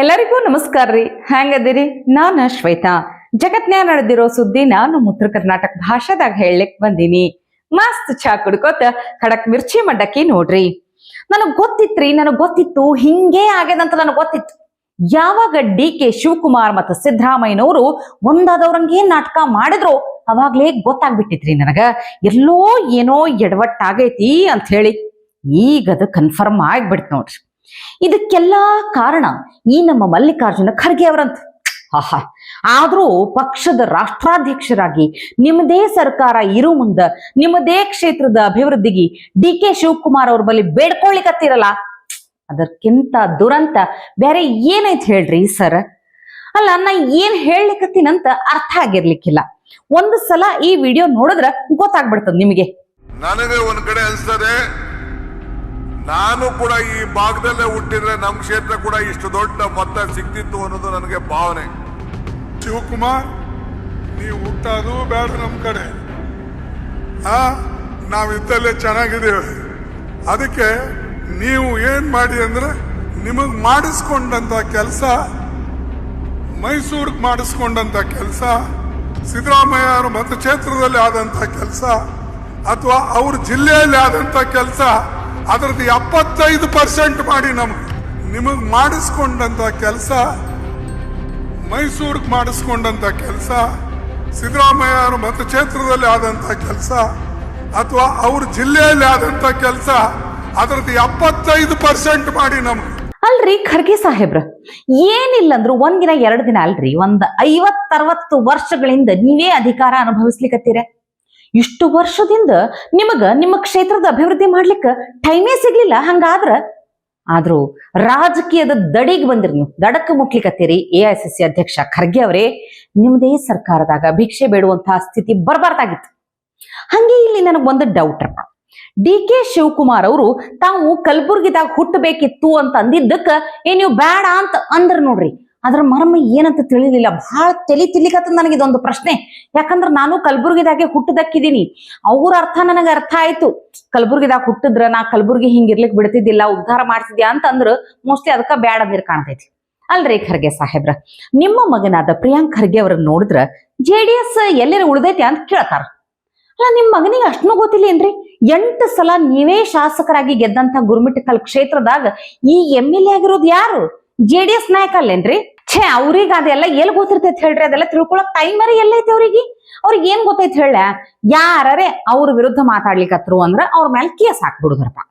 ಎಲ್ಲರಿಗೂ ನಮಸ್ಕಾರ ರೀ. ಹೆಂಗದಿರಿ? ನಾನು ಶ್ವೇತಾ. ಜಗತ್ನ್ಯಾಗ ನಡೆದಿರೋ ಸುದ್ದಿ ನಾನು ಉತ್ತರ ಕರ್ನಾಟಕ ಭಾಷಾದಾಗ ಹೇಳಲಿಕ್ ಬಂದೀನಿ. ಮಸ್ತ್ ಚಾ ಕುಡ್ಕೋತ ಖಡಕ್ ಮಿರ್ಚಿ ಮಡ್ಡಕ್ಕಿ ನೋಡ್ರಿ. ನನಗ್ ಗೊತ್ತಿತ್ತು ಹಿಂಗೇ ಆಗ್ಯದಂತ ನನಗ್ ಗೊತ್ತಿತ್ತು. ಯಾವಾಗ ಡಿ.ಕೆ. ಶಿವಕುಮಾರ್ ಮತ್ತು ಸಿದ್ದರಾಮಯ್ಯನವರು ಒಂದಾದವ್ರಂಗೆ ನಾಟಕ ಮಾಡಿದ್ರು ಅವಾಗ್ಲೇ ಗೊತ್ತಾಗ್ಬಿಟ್ಟಿತ್ರಿ ನನಗ ಎಲ್ಲೋ ಏನೋ ಎಡವಟ್ಟಾಗೈತಿ ಅಂತ ಹೇಳಿ. ಈಗದು ಕನ್ಫರ್ಮ್ ಆಗ್ಬಿಡ್ತು ನೋಡ್ರಿ. ಇದಕ್ಕೆಲ್ಲಾ ಕಾರಣ ಈ ನಮ್ಮ ಮಲ್ಲಿಕಾರ್ಜುನ ಖರ್ಗೆ ಅವರಂತ. ಆದ್ರೂ ಪಕ್ಷದ ರಾಷ್ಟ್ರಾಧ್ಯಕ್ಷರಾಗಿ ನಿಮ್ಮದೇ ಸರ್ಕಾರ ಇರು ಮುಂದ ನಿಮ್ಮದೇ ಕ್ಷೇತ್ರದ ಅಭಿವೃದ್ಧಿಗೆ ಡಿ.ಕೆ. ಶಿವಕುಮಾರ್ ಅವ್ರ ಬಳಿ ಬೇಡ್ಕೊಳ್ಳಿಕತ್ತಿರಲ್ಲ, ಅದಕ್ಕಿಂತ ದುರಂತ ಬೇರೆ ಏನೈತ್ ಹೇಳ್ರಿ ಸರ್. ಅಲ್ಲ, ನಾ ಏನ್ ಹೇಳಲಿಕತ್ತೀನಂತ ಅರ್ಥ ಆಗಿರ್ಲಿಕ್ಕಿಲ್ಲ. ಒಂದು ಸಲ ಈ ವಿಡಿಯೋ ನೋಡಿದ್ರ ಗೊತ್ತಾಗ್ಬಿಡ್ತದ ನಿಮಗೆ. ನನಗೆ ಒಂದ್ ಕಡೆ ಅನ್ಸ್ತದೆ, ನಾನು ಕೂಡ ಈ ಭಾಗದಲ್ಲೇ ಹುಟ್ಟಿದ್ರೆ ನಮ್ಮ ಕ್ಷೇತ್ರ ಕೂಡ ಇಷ್ಟು ದೊಡ್ಡ ಮೊತ್ತ ಸಿಕ್ತಿತ್ತು ಅನ್ನೋದು ನನಗೆ ಭಾವನೆ. ಶಿವಕುಮಾರ್, ನೀವು ಹುಟ್ಟೋದು ಬೇಡ ನಮ್ಮ ಕಡೆ, ನಾವಿದ್ದಲ್ಲೇ ಚೆನ್ನಾಗಿದ್ದೇವೆ. ಅದಕ್ಕೆ ನೀವು ಏನ್ ಮಾಡಿ ಅಂದ್ರೆ, ನಿಮಗ್ ಮಾಡಿಸ್ಕೊಂಡಂತ ಕೆಲಸ, ಮೈಸೂರಿಗೆ ಮಾಡಿಸ್ಕೊಂಡಂತ ಕೆಲಸ, ಸಿದ್ದರಾಮಯ್ಯ ಅವರ ಮತಕ್ಷೇತ್ರದಲ್ಲಿ ಆದಂತ ಕೆಲಸ ಅಥವಾ ಅವ್ರ ಜಿಲ್ಲೆಯಲ್ಲಿ ಆದಂತ ಕೆಲಸ, ಅದರದ್ದು 75% ಮಾಡಿ ನಿಮಗ್ ಮಾಡಿಸ್ಕೊಂಡಂತ ಕೆಲಸ, ಮೈಸೂರಿಗೆ ಮಾಡಿಸ್ಕೊಂಡಂತ ಕೆಲಸ, ಸಿದ್ದರಾಮಯ್ಯ ಅವರ ಮತಕ್ಷೇತ್ರದಲ್ಲಿ ಆದಂತ ಕೆಲಸ ಅಥವಾ ಅವ್ರ ಜಿಲ್ಲೆಯಲ್ಲಿ ಆದಂತ ಕೆಲಸ, ಅದರದ್ದು 75% ಮಾಡಿ ಅಲ್ರಿ ಖರ್ಗೆ ಸಾಹೇಬ್ರ, ಏನಿಲ್ಲಂದ್ರು ಒಂದಿನ 2 ದಿನ ಅಲ್ರಿ, 50-60 ವರ್ಷಗಳಿಂದ ನೀವೇ ಅಧಿಕಾರ ಅನುಭವಿಸ್ಲಿಕ್ಕತ್ತೀರ. ಇಷ್ಟು ವರ್ಷದಿಂದ ನಿಮಗ ನಿಮ್ಮ ಕ್ಷೇತ್ರದ ಅಭಿವೃದ್ಧಿ ಮಾಡ್ಲಿಕ್ಕೆ ಟೈಮೇ ಸಿಗ್ಲಿಲ್ಲ. ಆದ್ರೂ ರಾಜಕೀಯದ ದಡಿಗೆ ಬಂದಿರಿ, ನೀವು ದಡಕ್ಕೆ ಮುಟ್ಲಿಕತ್ತೀರಿ. AICC ಅಧ್ಯಕ್ಷ ಖರ್ಗೆ ಅವರೇ, ನಿಮ್ದೇ ಸರ್ಕಾರದಾಗ ಭಿಕ್ಷೆ ಬೇಡುವಂತಹ ಸ್ಥಿತಿ ಬರಬಾರ್ದಾಗಿತ್ತು. ಹಂಗೆ ಇಲ್ಲಿ ನನಗೊಂದು ಡೌಟ್ ಅಪ್ಪ. ಡಿ.ಕೆ. ಶಿವಕುಮಾರ್ ಅವರು ತಾವು ಕಲಬುರ್ಗಿದಾಗ ಹುಟ್ಟಬೇಕಿತ್ತು ಅಂತ ಅಂದಿದ್ದಕ್ಕ ನೀವು ಬೇಡ ಅಂತ ಅಂದ್ರ ನೋಡ್ರಿ, ಅದ್ರ ಮರ್ಮ ಏನಂತ ತಿಳಿಲಿಲ್ಲ. ಬಹಳ ತಿಲಿಕತ್ತ ನನಗಿದೊಂದು ಪ್ರಶ್ನೆ. ಯಾಕಂದ್ರ ನಾನು ಕಲಬುರ್ಗಿದಾಗೆ ಹುಟ್ಟದಕ್ಕಿದೀನಿ. ಅವ್ರ ಅರ್ಥ ನನಗೆ ಅರ್ಥ ಆಯ್ತು. ಕಲಬುರ್ಗಿದಾಗ ಹುಟ್ಟಿದ್ರ ನಾ ಕಲಬುರ್ಗಿ ಹಿಂಗಿರ್ಲಿಕ್ ಬಿಡ್ತಿದ್ದಿಲ್ಲ, ಉದ್ಧಾರ ಮಾಡ್ತಿದ್ಯಾ ಅಂತ ಅಂದ್ರ ಮೋಸ್ಟ್ಲಿ ಅದಕ್ಕ ಬ್ಯಾಡ ಅಂದಿರ್ ಕಾಣ್ತೈತಿ. ಅಲ್ರಿ ಖರ್ಗೆ ಸಾಹೇಬ್ರ, ನಿಮ್ಮ ಮಗನಾದ ಪ್ರಿಯಾಂಕ್ ಖರ್ಗೆ ಅವ್ರನ್ನ ನೋಡಿದ್ರ JDS ಎಲ್ಲರ ಉಳ್ದೈತಿ ಅಂತ ಕೇಳ್ತಾರ. ಅಲ್ಲ, ನಿಮ್ ಮಗನಿಗೆ ಅಷ್ಟೂ ಗೊತ್ತಿಲ್ಲ ಏನ್ರಿ? 8 ಸಲ ನೀವೇ ಶಾಸಕರಾಗಿ ಗೆದ್ದಂತ ಗುರುಮಿಠಕಲ್ ಕ್ಷೇತ್ರದಾಗ ಈ MLA ಆಗಿರೋದು ಯಾರು? JDS ನಾಯಕ ಅಲ್ಲೇನ್ರಿ? ಅವ್ರಿಗೆ ಅದೆಲ್ಲ ಎಲ್ಲಿ ಗೊತ್ತಿರ್ತೈತಿ ಹೇಳ್ರಿ? ಅದೆಲ್ಲ ತಿಳ್ಕೊಳಕ್ ಟೈಮರಿ ಎಲ್ಲೈತಿ ಅವ್ರಿಗೆ ಏನ್ ಗೊತ್ತೈತಿ ಹೇಳ? ಯಾರೇ ಅವ್ರ ವಿರುದ್ಧ ಮಾತಾಡ್ಲಿಕ್ಕತ್ರು ಅಂದ್ರ ಅವ್ರ ಮೇಲೆ ಕೇಸ್ ಹಾಕ್ಬಿಡುದ್ರಪ್ಪ.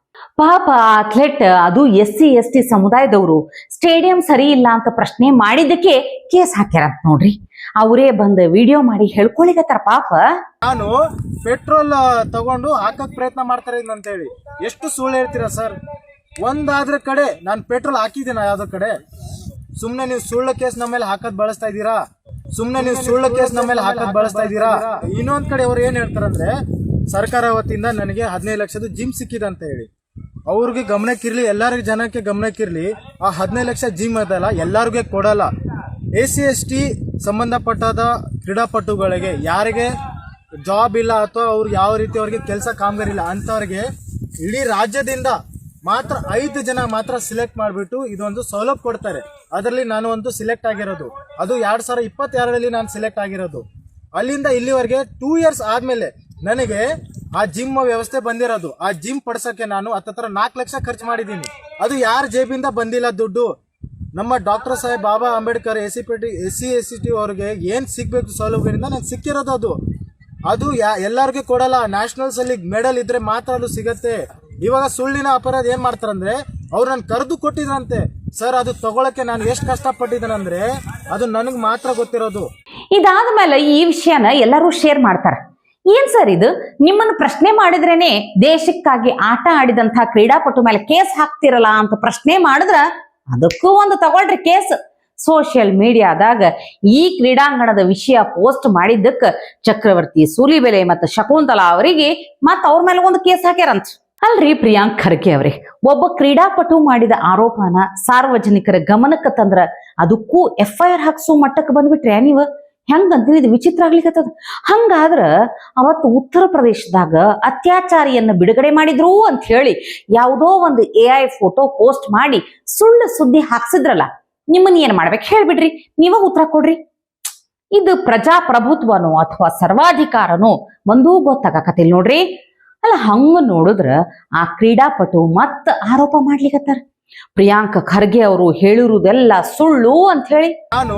ಪಾಪ ಅಥ್ಲೆಟ್, ಅದು SC/ST ಸಮುದಾಯದವರು ಸ್ಟೇಡಿಯಂ ಸರಿ ಇಲ್ಲ ಅಂತ ಪ್ರಶ್ನೆ ಮಾಡಿದ್ದಕ್ಕೆ ಕೇಸ್ ಹಾಕ್ಯಾರಂತ ನೋಡ್ರಿ. ಅವರೇ ಬಂದ ವಿಡಿಯೋ ಮಾಡಿ ಹೇಳ್ಕೊಳಿಕತ್ತಾರ ಪಾಪ. ನಾನು ಪೆಟ್ರೋಲ್ ತಗೊಂಡು ಹಾಕಕ್ ಪ್ರಯತ್ನ ಮಾಡ್ತಾರೆ ಅಂತ ಹೇಳಿ ಎಷ್ಟು ಸುಳ್ಳು ಹೇಳ್ತೀರಾ ಸರ್? ಒಂದಾದ್ರ ಕಡೆ ನಾನು ಪೆಟ್ರೋಲ್ ಹಾಕಿದ್ದೀನ, ಯಾವ್ದೋ ಕಡೆ ಸುಮ್ನೆ ನೀವು ಸುಳ್ಳು ಕೇಸ್ ನಮ್ಮ ಮೇಲೆ ಹಾಕದ್ ಬಳಸ್ತಾ ಇದ್ದೀರಾ. ಇನ್ನೊಂದ್ ಕಡೆ ಅವ್ರು ಏನ್ ಹೇಳ್ತಾರಂದ್ರೆ, ಸರ್ಕಾರ ವತಿಯಿಂದ ನನಗೆ 15 ಲಕ್ಷದ ಜಿಮ್ ಸಿಕ್ಕಿದೆ ಅಂತ ಹೇಳಿ. ಅವ್ರಿಗೆ ಗಮನಕ್ಕಿರ್ಲಿ, ಎಲ್ಲರಿಗೂ ಜನಕ್ಕೆ ಗಮನಕ್ಕಿರ್ಲಿ, ಆ 15 ಲಕ್ಷ ಜಿಮ್ ಅದಲ್ಲ, ಎಲ್ಲರಿಗೂ ಕೊಡಲ್ಲ. SC/ST ಸಂಬಂಧಪಟ್ಟಾದ ಕ್ರೀಡಾಪಟುಗಳಿಗೆ, ಯಾರಿಗೆ ಜಾಬ್ ಇಲ್ಲ ಅಥವಾ ಅವ್ರು ಯಾವ ರೀತಿ ಅವ್ರಿಗೆ ಕೆಲಸ ಕಾಮಗಾರಿ ಇಲ್ಲ ಅಂತವ್ರಿಗೆ ಇಡೀ ರಾಜ್ಯದಿಂದ ಮಾತ್ರ 5 ಜನ ಮಾತ್ರ ಸಿಲೆಕ್ಟ್ ಮಾಡಿಬಿಟ್ಟು ಇದೊಂದು ಸೌಲಭ್ಯ ಕೊಡ್ತಾರೆ. ಅದರಲ್ಲಿ ನಾನು ಒಂದು ಸಿಲೆಕ್ಟ್ ಆಗಿರೋದು, ಅದು 2022ರಲ್ಲಿ ನಾನು ಸಿಲೆಕ್ಟ್ ಆಗಿರೋದು. ಅಲ್ಲಿಂದ ಇಲ್ಲಿವರೆಗೆ 2 ಇಯರ್ಸ್ ಆದ್ಮೇಲೆ ನನಗೆ ಆ ಜಿಮ್ ವ್ಯವಸ್ಥೆ ಬಂದಿರೋದು. ಆ ಜಿಮ್ ಪಡಿಸೋಕೆ ನಾನು ಹತ್ತತ್ರ 4 ಲಕ್ಷ ಖರ್ಚು ಮಾಡಿದ್ದೀನಿ. ಅದು ಯಾರ ಜೇಬಿಂದ ಬಂದಿಲ್ಲ ದುಡ್ಡು. ನಮ್ಮ ಡಾಕ್ಟರ್ ಸಾಹೇಬ್ ಬಾಬಾ ಅಂಬೇಡ್ಕರ್ SC/ST ಅವ್ರಿಗೆ ಏನ್ ಸಿಗ್ಬೇಕು ಸೌಲಭ್ಯದಿಂದ ನಾನು ಸಿಕ್ಕಿರೋದು. ಅದು ಎಲ್ಲರಿಗೂ ಕೊಡಲ್ಲ. ನ್ಯಾಷನಲ್ಸ್ ಅಲ್ಲಿ ಮೆಡಲ್ ಇದ್ರೆ ಮಾತ್ರ ಅದು ಸಿಗತ್ತೆ. ಇವಾಗ ಸುಳ್ಳಿನ ಅಪರಾಧ ಏನ್ ಮಾಡ್ತಾರಂದ್ರೆ, ಅವ್ರು ನಾನು ಕರೆದು ಕೊಟ್ಟಿದ್ರಂತೆ ಸರ್, ಅದು ತಗೊಳಕ್ಕೆ ನಾನು ಎಷ್ಟು ಕಷ್ಟಪಟ್ಟಿದ್ದೇನೆ ಅದು ನನಗ್ ಮಾತ್ರ ಗೊತ್ತಿರೋದು. ಇದಾದ್ಮೇಲೆ ಈ ವಿಷಯನ ಎಲ್ಲರೂ ಶೇರ್ ಮಾಡ್ತಾರ. ಏನ್ ಸರ್ ಇದು? ನಿಮ್ಮನ್ನು ಪ್ರಶ್ನೆ ಮಾಡಿದ್ರೇನೆ ದೇಶಕ್ಕಾಗಿ ಆಟ ಆಡಿದಂತಹ ಕ್ರೀಡಾಪಟು ಮೇಲೆ ಕೇಸ್ ಹಾಕ್ತಿರಲ್ಲ ಅಂತ ಪ್ರಶ್ನೆ ಮಾಡಿದ್ರ ಅದಕ್ಕೂ ಒಂದು ತಗೊಳ್ರಿ ಕೇಸ್. ಸೋಷಿಯಲ್ ಮೀಡಿಯಾದಾಗ ಈ ಕ್ರೀಡಾಂಗಣದ ವಿಷಯ ಪೋಸ್ಟ್ ಮಾಡಿದ್ದಕ್ಕ ಚಕ್ರವರ್ತಿ ಸೂಲಿಬೆಲೆ ಮತ್ತು ಶಕುಂತಲಾ ಅವರಿಗೆ ಮತ್ತ ಅವ್ರ ಮೇಲೆ ಒಂದು ಕೇಸ್ ಹಾಕ್ಯಾರಂತ. ಅಲ್ರಿ ಪ್ರಿಯಾಂಕ್ ಖರ್ಗೆ ಅವ್ರೆ, ಒಬ್ಬ ಕ್ರೀಡಾಪಟು ಮಾಡಿದ ಆರೋಪನ ಸಾರ್ವಜನಿಕರ ಗಮನಕ್ಕೆ ತಂದ್ರ ಅದಕ್ಕೂ FIR ಹಾಕ್ಸೋ ಮಟ್ಟಕ್ಕೆ ಬಂದ್ಬಿಟ್ರೆ ನೀವು ಹೆಂಗಂತೀವಿ? ಇದು ವಿಚಿತ್ರ ಆಗ್ಲಿಕ್ಕತ್ತದ. ಹಂಗಾದ್ರ ಅವತ್ತು ಉತ್ತರ ಪ್ರದೇಶದಾಗ ಅತ್ಯಾಚಾರಿಯನ್ನ ಬಿಡುಗಡೆ ಮಾಡಿದ್ರು ಅಂತ ಹೇಳಿ ಯಾವುದೋ ಒಂದು AI ಫೋಟೋ ಪೋಸ್ಟ್ ಮಾಡಿ ಸುಳ್ಳು ಸುದ್ದಿ ಹಾಕ್ಸಿದ್ರಲ್ಲ, ನಿಮ್ಮನ್ನ ಏನ್ ಮಾಡ್ಬೇಕು ಹೇಳ್ಬಿಡ್ರಿ, ನೀವ ಉತ್ತರ ಕೊಡ್ರಿ. ಇದು ಪ್ರಜಾಪ್ರಭುತ್ವನೋ ಅಥವಾ ಸರ್ವಾಧಿಕಾರನೋ ಒಂದೂ ಗೊತ್ತಾಗಕತ್ತಿಲ್ಲ ನೋಡ್ರಿ. ಅಲ್ಲ, ಹಂಗ ನೋಡಿದ್ರ ಆ ಕ್ರೀಡಾಪಟು ಮತ್ತ ಆರೋಪ ಮಾಡ್ಲಿಕತ್ತಾರ ಪ್ರಿಯಾಂಕ ಖರ್ಗೆ ಅವರು ಹೇಳಿರುವುದೆಲ್ಲ ಸುಳ್ಳು ಅಂತ ಹೇಳಿ. ನಾನು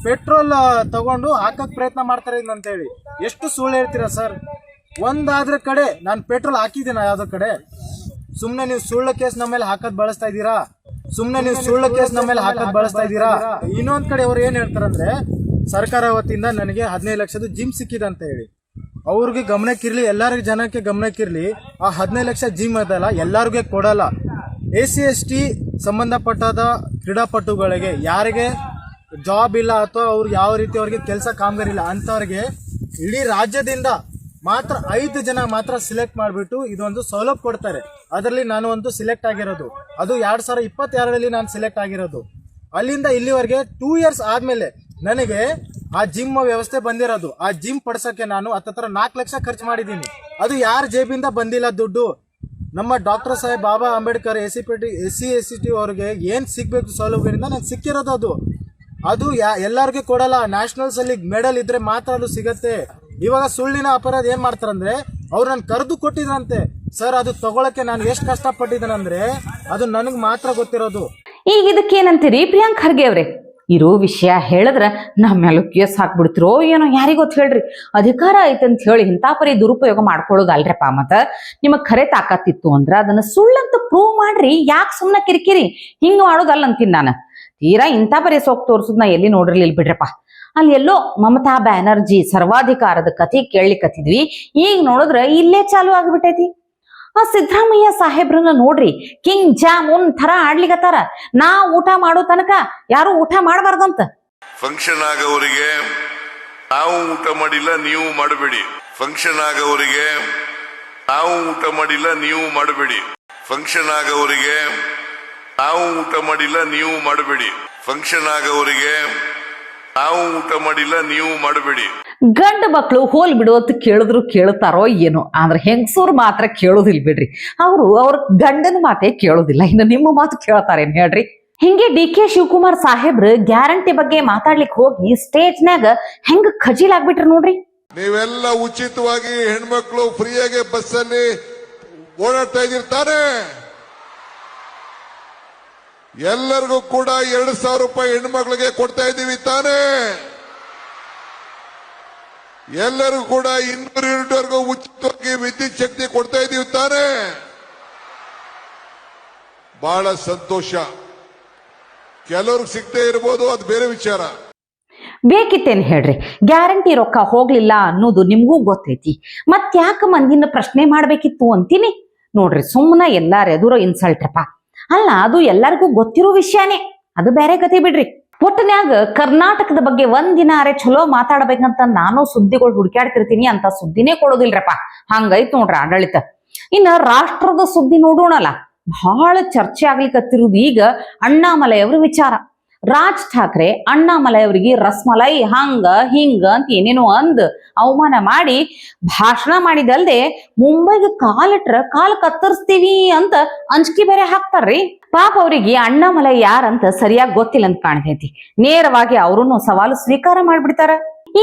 ಪೆಟ್ರೋಲ್ ತಗೊಂಡು ಹಾಕಕ್ ಪ್ರಯತ್ನ ಮಾಡ್ತಾರೆ ಅಂತ ಹೇಳಿ ಎಷ್ಟು ಸುಳ್ಳು ಹೇಳ್ತೀರಾ ಸರ್? ಒಂದಾದ್ರ ಕಡೆ ನಾನು ಪೆಟ್ರೋಲ್ ಹಾಕಿದ್ದೀನ ಯಾವ್ದೋ ಕಡೆ? ಸುಮ್ನೆ ನೀವು ಸುಳ್ಳು ಕೇಸ್ ನಮ್ಮ ಮೇಲೆ ಹಾಕದ್ ಬಳಸ್ತಾ ಇದ್ದೀರಾ. ಇನ್ನೊಂದ್ ಕಡೆ ಅವ್ರು ಏನ್ ಹೇಳ್ತಾರಂದ್ರೆ ಸರ್ಕಾರ ವತಿಯಿಂದ ನನಗೆ 15 ಲಕ್ಷದ ಜಿಮ್ ಸಿಕ್ಕಿದೆ ಅಂತ ಹೇಳಿ. ಅವ್ರಿಗೆ ಗಮನಕ್ಕಿರ್ಲಿ, ಎಲ್ಲರಿಗೂ ಜನಕ್ಕೆ ಗಮನಕ್ಕಿರ್ಲಿ, ಆ 15 ಲಕ್ಷ ಜಿಮ್ ಅದಲ್ಲ ಎಲ್ಲರಿಗೂ ಕೊಡಲ್ಲ. SC/ST ಸಂಬಂಧಪಟ್ಟಾದ ಕ್ರೀಡಾಪಟುಗಳಿಗೆ ಯಾರಿಗೆ ಜಾಬ್ ಇಲ್ಲ ಅಥವಾ ಅವ್ರು ಯಾವ ರೀತಿ ಅವ್ರಿಗೆ ಕೆಲಸ ಕಾಮಗಾರಿ ಇಲ್ಲ ಅಂತವ್ರಿಗೆ ಇಡೀ ರಾಜ್ಯದಿಂದ ಮಾತ್ರ 5 ಜನ ಮಾತ್ರ ಸಿಲೆಕ್ಟ್ ಮಾಡಿಬಿಟ್ಟು ಇದೊಂದು ಸೌಲಭ್ಯ ಕೊಡ್ತಾರೆ. ಅದರಲ್ಲಿ ನಾನು ಒಂದು ಸಿಲೆಕ್ಟ್ ಆಗಿರೋದು, ಅದು 2022ರಲ್ಲಿ ನಾನು ಸಿಲೆಕ್ಟ್ ಆಗಿರೋದು. ಅಲ್ಲಿಂದ ಇಲ್ಲಿವರೆಗೆ 2 ಇಯರ್ಸ್ ಆದ್ಮೇಲೆ ನನಗೆ ಆ ಜಿಮ್ ವ್ಯವಸ್ಥೆ ಬಂದಿರೋದು. ಆ ಜಿಮ್ ಪಡ್ಸಕ್ಕೆ ನಾನು ಹತ್ತತ್ರ 4 ಲಕ್ಷ ಖರ್ಚು ಮಾಡಿದ್ದೀನಿ. ಅದು ಯಾರ ಜೇಬಿಂದ ಬಂದಿಲ್ಲ ದುಡ್ಡು. ನಮ್ಮ ಡಾಕ್ಟರ್ ಸಾಹೇಬ್ ಬಾಬಾ ಅಂಬೇಡ್ಕರ್ SC/ST ಅವ್ರಿಗೆ ಏನ್ ಸಿಗ್ಬೇಕು ಸೌಲಭ್ಯದಿಂದ ನನಗೆ ಸಿಕ್ಕಿರೋದು. ಅದು ಎಲ್ಲರಿಗೂ ಕೊಡಲ್ಲ. ನ್ಯಾಷನಲ್ಸ್ ಅಲ್ಲಿ ಮೆಡಲ್ ಇದ್ರೆ ಮಾತ್ರ ಅದು ಸಿಗತ್ತೆ. ಇವಾಗ ಸುಳ್ಳಿನ ಅಪರಾಧ ಏನ್ ಮಾಡ್ತಾರಂದ್ರೆ ಅವ್ರು ನನ್ ಕರೆದು ಕೊಟ್ಟಿದ್ರಂತೆ. ಸರ್, ಅದು ತಗೊಳಕ್ಕೆ ನಾನು ಎಷ್ಟು ಕಷ್ಟಪಟ್ಟಿದ್ದೇನೆಂದ್ರೆ ಅದು ನನಗ್ ಮಾತ್ರ ಗೊತ್ತಿರೋದು. ಈಗ ಇದಕ್ಕೇನಂತೀರಿ ಪ್ರಿಯಾಂಕ್ ಖರ್ಗೆ ಅವ್ರೆ? ಇರೋ ವಿಷಯ ಹೇಳಿದ್ರ ನಮ್ಮೆಲ್ಲ ಕೇಸ್ ಹಾಕ್ಬಿಡ್ತಿರೋ ಏನೋ, ಯಾರಿಗೊತ್ತು ಹೇಳ್ರಿ. ಅಧಿಕಾರ ಐತಂತ ಹೇಳಿ ಇಂಥ ಪರಿ ದುರುಪಯೋಗ ಮಾಡ್ಕೊಳ್ಳೋದಲ್ರಪ್ಪ. ಮತ್ತ ನಿಮಗ್ ಖರೆ ತಾಕತ್ತಿತ್ತು ಅಂದ್ರ ಅದನ್ನ ಸುಳ್ಳಂತ ಪ್ರೂವ್ ಮಾಡ್ರಿ. ಯಾಕೆ ಸುಮ್ಮನೆ ಕಿರಿಕಿರಿ ಹಿಂಗ್ ಮಾಡೋದಲ್ಲ ಅಂತೀನಿ ನಾನು. ತೀರಾ ಇಂಥ ಪರಿ ಸೋಕ್ ತೋರ್ಸುದ್ ನಾ ಎಲ್ಲಿ ನೋಡಿರ್ಲಿಲ್ಲ ಬಿಡ್ರಪ್ಪ. ಅಲ್ಲಿ ಎಲ್ಲೋ ಮಮತಾ ಬ್ಯಾನರ್ಜಿ ಸರ್ವಾಧಿಕಾರದ ಕಥೆ ಕೇಳಲಿಕ್ಕತ್ತಿದ್ವಿ, ಈಗ ನೋಡಿದ್ರ ಇಲ್ಲೇ ಚಾಲು ಆಗ್ಬಿಟ್ಟೈತಿ. ಆ ಸಿದ್ದರಾಮಯ್ಯ ಸಾಹೇಬ್ರನ್ನ ನೋಡ್ರಿ, ಕಿಂಗ್ ಜಾಮೂನ್ ತರ ಆಡ್ಲಿಕತ್ತಾರ. ನಾ ಊಟ ಮಾಡೋ ತನಕ ಯಾರು ಊಟ ಮಾಡಬಾರ್ದಂತ. ಫಂಕ್ಷನ್ ಆಗವರಿಗೆ ನಾವು ಊಟ ಮಾಡಿಲ್ಲ ನೀವು ಮಾಡಬೇಡಿ. ಫಂಕ್ಷನ್ ಆಗವರಿಗೆ ನಾವು ಊಟ ಮಾಡಿಲ್ಲ ನೀವು ಮಾಡಬೇಡಿ. ಫಂಕ್ಷನ್ ಆಗವರಿಗೆ ನಾವು ಊಟ ಮಾಡಿಲ್ಲ ನೀವು ಮಾಡಬೇಡಿ. ಫಂಕ್ಷನ್ ಆಗವರಿಗೆ ನಾವು ಊಟ ಮಾಡಿಲ್ಲ ನೀವು ಮಾಡಬೇಡಿ. ಗಂಡ ಮಕ್ಳು ಹೋಲ್ ಬಿಡು ಅಂತ ಕೇಳಿದ್ರು ಕೇಳುತ್ತಾರೋ ಏನೋ, ಆದ್ರೆ ಹೆಂಗಸೂರು ಮಾತ್ರ ಕೇಳೋದಿಲ್ಲ ಬಿಡ್ರಿ. ಅವ್ರ ಗಂಡನ ಮಾತೇ ಕೇಳೋದಿಲ್ಲ, ಇನ್ನು ನಿಮ್ಮ ಮಾತು ಕೇಳ್ತಾರೇನ್ ಹೇಳ್ರಿ. ಹಿಂಗೆ DK ಶಿವಕುಮಾರ್ ಸಾಹೇಬ್ರು ಗ್ಯಾರಂಟಿ ಬಗ್ಗೆ ಮಾತಾಡ್ಲಿಕ್ಕೆ ಹೋಗಿ ಸ್ಟೇಜ್ನಾಗ ಹೆಂಗ ಖಜೀಲಾಗ್ಬಿಟ್ರಿ ನೋಡ್ರಿ. ನೀವೆಲ್ಲ ಉಚಿತವಾಗಿ ಹೆಣ್ಮಕ್ಳು ಫ್ರೀಯಾಗಿ ಬಸ್ಸಲ್ಲಿ ಓಡಾಡ್ತಾ ಇದಿರ್ತಾರೆ. ಎಲ್ಲರಿಗೂ ಕೂಡ 2,000 ರೂಪಾಯಿ ಹೆಣ್ಮಕ್ಳಿಗೆ ಕೊಡ್ತಾ ಇದ್ದೀವಿ ತಾನೆ. ಎಲ್ಲರೂ ಕೂಡ 200 ಯೂನಿಟ್ವರೆಗೂ ಉಚಿತವಾಗಿ ವಿದ್ಯುತ್ ಶಕ್ತಿ ಕೊಡ್ತಾ ಇದ್ದೀವಿ ತಾನೆ. ಬಹಳ ಸಂತೋಷ. ಕೆಲವ್ರಿಗೆ ಸಿಗ್ತೇ ಇರ್ಬೋದು, ಅದು ಬೇರೆ ವಿಚಾರ. ಬೇಕಿತ್ತೇನ್ ಹೇಳ್ರಿ, ಗ್ಯಾರಂಟಿ ರೊಕ್ಕ ಹೋಗ್ಲಿಲ್ಲ ಅನ್ನೋದು ನಿಮ್ಗೂ ಗೊತ್ತೈತಿ. ಮತ್ತ್ಯಾಕ ಮಂದಿನ ಪ್ರಶ್ನೆ ಮಾಡ್ಬೇಕಿತ್ತು ಅಂತೀನಿ ನೋಡ್ರಿ. ಸುಮ್ಮನೆ ಎಲ್ಲಾರ ಎದುರು ಇನ್ಸಲ್ಟ್ರಪ್ಪ. ಅಲ್ಲ, ಅದು ಎಲ್ಲರಿಗೂ ಗೊತ್ತಿರೋ ವಿಷಯನೇ, ಅದು ಬೇರೆ ಕತೆ ಬಿಡ್ರಿ. ಒಟ್ಟನ್ಯಾಗ ಕರ್ನಾಟಕದ ಬಗ್ಗೆ ಒಂದಿನಾರೆ ಚಲೋ ಮಾತಾಡ್ಬೇಕಂತ ನಾನು ಸುದ್ದಿಗಳು ಹುಡುಕ್ಯಾಡ್ತಿರ್ತೀನಿ, ಅಂತ ಸುದ್ದಿನೇ ಕೊಡೋದಿಲ್ರಪ್ಪ. ಹಂಗೈತ್ ನೋಡ್ರಿ ಆಡಳಿತ. ಇನ್ನ ರಾಷ್ಟ್ರದ ಸುದ್ದಿ ನೋಡೋಣಲ್ಲ. ಬಹಳ ಚರ್ಚೆ ಆಗ್ಲಿಕ್ಕತ್ತಿರುವುದು ಈಗ ಅಣ್ಣಾಮಲೈ ಅವ್ರ ವಿಚಾರ. ರಾಜ್ ಠಾಕ್ರೆ ಅಣ್ಣಾಮಲೈ ಅವರಿಗೆ ರಸ್ಮಲೈ ಹಂಗ ಹಿಂಗ ಅಂತ ಏನೇನೋ ಅಂದ್ ಅವಮಾನ ಮಾಡಿ ಭಾಷಣ ಮಾಡಿದಲ್ದೆ ಮುಂಬೈಗೆ ಕಾಲಿಟ್ರ ಕಾಲ್ ಕತ್ತರಿಸ್ತೀವಿ ಅಂತ ಅಂಜಿಕೆ ಬೇರೆ ಹಾಕ್ತಾರ್ರಿ. ಪಾಪ ಅವ್ರಿಗೆ ಅಣ್ಣಾಮಲೈ ಯಾರಂತ ಸರಿಯಾಗಿ ಗೊತ್ತಿಲ್ಲ ಅಂತ ಕಾಣ್ತೈತಿ. ನೇರವಾಗಿ ಅವ್ರನ್ನು ಸವಾಲು ಸ್ವೀಕಾರ ಮಾಡ್ಬಿಡ್ತಾರ.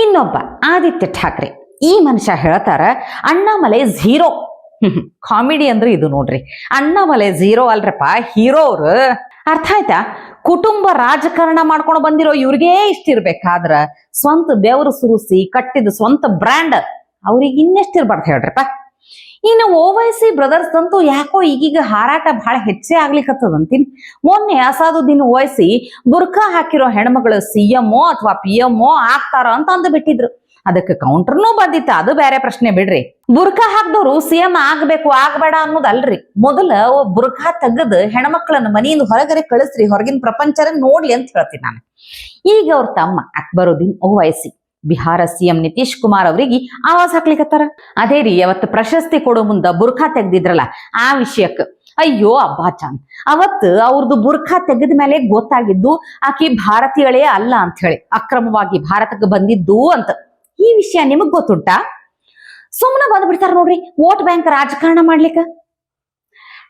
ಇನ್ನೊಬ್ಬ ಆದಿತ್ಯ ಠಾಕ್ರೆ, ಈ ಮನುಷ್ಯ ಹೇಳ್ತಾರ ಅಣ್ಣಾಮಲೈ ಝೀರೋ. ಕಾಮಿಡಿ ಅಂದ್ರೆ ಇದು ನೋಡ್ರಿ. ಅಣ್ಣಾಮಲೈ ಝೀರೋ ಅಲ್ರಪ್ಪ, ಹೀರೋ ಅವ್ರು. ಅರ್ಥ ಆಯ್ತಾ? ಕುಟುಂಬ ರಾಜಕಾರಣ ಮಾಡ್ಕೊಂಡು ಬಂದಿರೋ ಇವ್ರಿಗೇ ಇಷ್ಟಿರ್ಬೇಕಾದ್ರ ಸ್ವಂತ ಬೆವರು ಸುರಿಸಿ ಕಟ್ಟಿದ ಸ್ವಂತ ಬ್ರ್ಯಾಂಡ್ ಅವ್ರಿಗೆ ಇನ್ನೆಷ್ಟಿರ್ಬಾರ್ದು ಹೇಳ್ರಪ್ಪ. ಇನ್ನು OYC ಬ್ರದರ್ಸ್ ಅಂತೂ ಯಾಕೋ ಈಗೀಗ ಹಾರಾಟ ಬಹಳ ಹೆಚ್ಚೇ ಆಗ್ಲಿಕ್ಕತ್ತದಂತೀನಿ. ಮೊನ್ನೆ ಅಸಾದುದ್ದೀನ್ ಓವೈಸಿ ಬುರ್ಖಾ ಹಾಕಿರೋ ಹೆಣ್ಮಗಳು CMO ಅಥವಾ PMO ಆಗ್ತಾರ ಅಂತ ಅಂದು ಬಿಟ್ಟಿದ್ರು. ಅದಕ್ಕೆ ಕೌಂಟರ್ನೂ ಬಂದಿತ್ತ, ಅದು ಬೇರೆ ಪ್ರಶ್ನೆ ಬಿಡ್ರಿ. ಬುರ್ಖಾ ಹಾಕ್ದವ್ರು CM ಆಗ್ಬೇಕು ಆಗ್ಬೇಡ ಅನ್ನೋದಲ್ರಿ. ಮೊದಲ ಬುರ್ಖಾ ತೆಗದ್ ಹೆಣ್ಮಕ್ಳನ್ನ ಮನೆಯಿಂದ ಹೊರಗಡೆ ಕಳಿಸ್ರಿ, ಹೊರಗಿನ ಪ್ರಪಂಚರ ನೋಡ್ಲಿ ಅಂತ ಹೇಳ್ತೀನಿ ನಾನು. ಈಗ ಅವ್ರ ತಮ್ಮ ಅಕ್ಬರುದ್ದೀನ್ ಓವೈಸಿ ಬಿಹಾರ CM ನಿತೀಶ್ ಕುಮಾರ್ ಅವರಿಗೆ ಆವಾಜ್ ಹಾಕ್ಲಿಕತ್ತಾರ. ಅದೇ ರೀ, ಅವತ್ತು ಪ್ರಶಸ್ತಿ ಕೊಡೋ ಮುಂದ ಬುರ್ಖಾ ತೆಗ್ದಿದ್ರಲ್ಲ, ಆ ವಿಷಯಕ್ಕೆ ಅಯ್ಯೋ ಅಬ್ಬಾ ಚಾನ್, ಅವತ್ತು ಅವ್ರದ್ದು ಬುರ್ಖಾ ತೆಗೆದ ಮೇಲೆ ಗೊತ್ತಾಗಿದ್ದು ಆಕಿ ಭಾರತೀಯಳೇ ಅಲ್ಲ ಅಂತ ಹೇಳಿ, ಅಕ್ರಮವಾಗಿ ಭಾರತಕ್ಕೆ ಬಂದಿದ್ದು ಅಂತ. ಈ ವಿಷಯ ನಿಮಗ್ ಗೊತ್ತುಂಟಾ? ಸುಮ್ಮನೆ ಬಂದ್ಬಿಡ್ತಾರ ನೋಡ್ರಿ ವೋಟ್ ಬ್ಯಾಂಕ್ ರಾಜಕಾರಣ ಮಾಡ್ಲಿಕ್ಕ.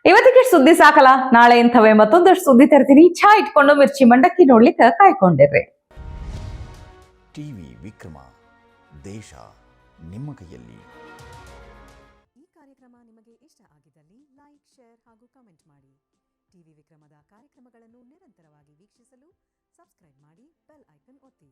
ಇವತ್ತಿಗೆ ಸುದ್ದಿ ಸಾಕಲ್ಲ, ನಾಳೆ ಇಂಥವೇ ಮತ್ತೊಂದಷ್ಟು ಸುದ್ದಿ ತರ್ತೀನಿ. ಚಾ ಇಟ್ಕೊಂಡು ಮಿರ್ಚಿ ಮಂಡಕ್ಕಿ ನೋಡ್ಲಿಕ್ಕೆ ಕಾಯ್ಕೊಂಡಿರ್ರಿ. ಟಿವಿ ವಿಕ್ರಮ, ದೇಶ ನಿಮ್ಮ ಕೈಯಲ್ಲಿ. ಈ ಕಾರ್ಯಕ್ರಮ ನಿಮಗೆ ಇಷ್ಟ ಆಗಿದ್ದಲ್ಲಿ ಲೈಕ್, ಶೇರ್ ಹಾಗೂ ಕಮೆಂಟ್ ಮಾಡಿ. ಟಿವಿ ವಿಕ್ರಮದ ಕಾರ್ಯಕ್ರಮಗಳನ್ನು ನಿರಂತರವಾಗಿ ವೀಕ್ಷಿಸಲು ಸಬ್ಸ್ಕ್ರೈಬ್ ಮಾಡಿ, ಬೆಲ್ ಐಕನ್ ಒತ್ತಿ.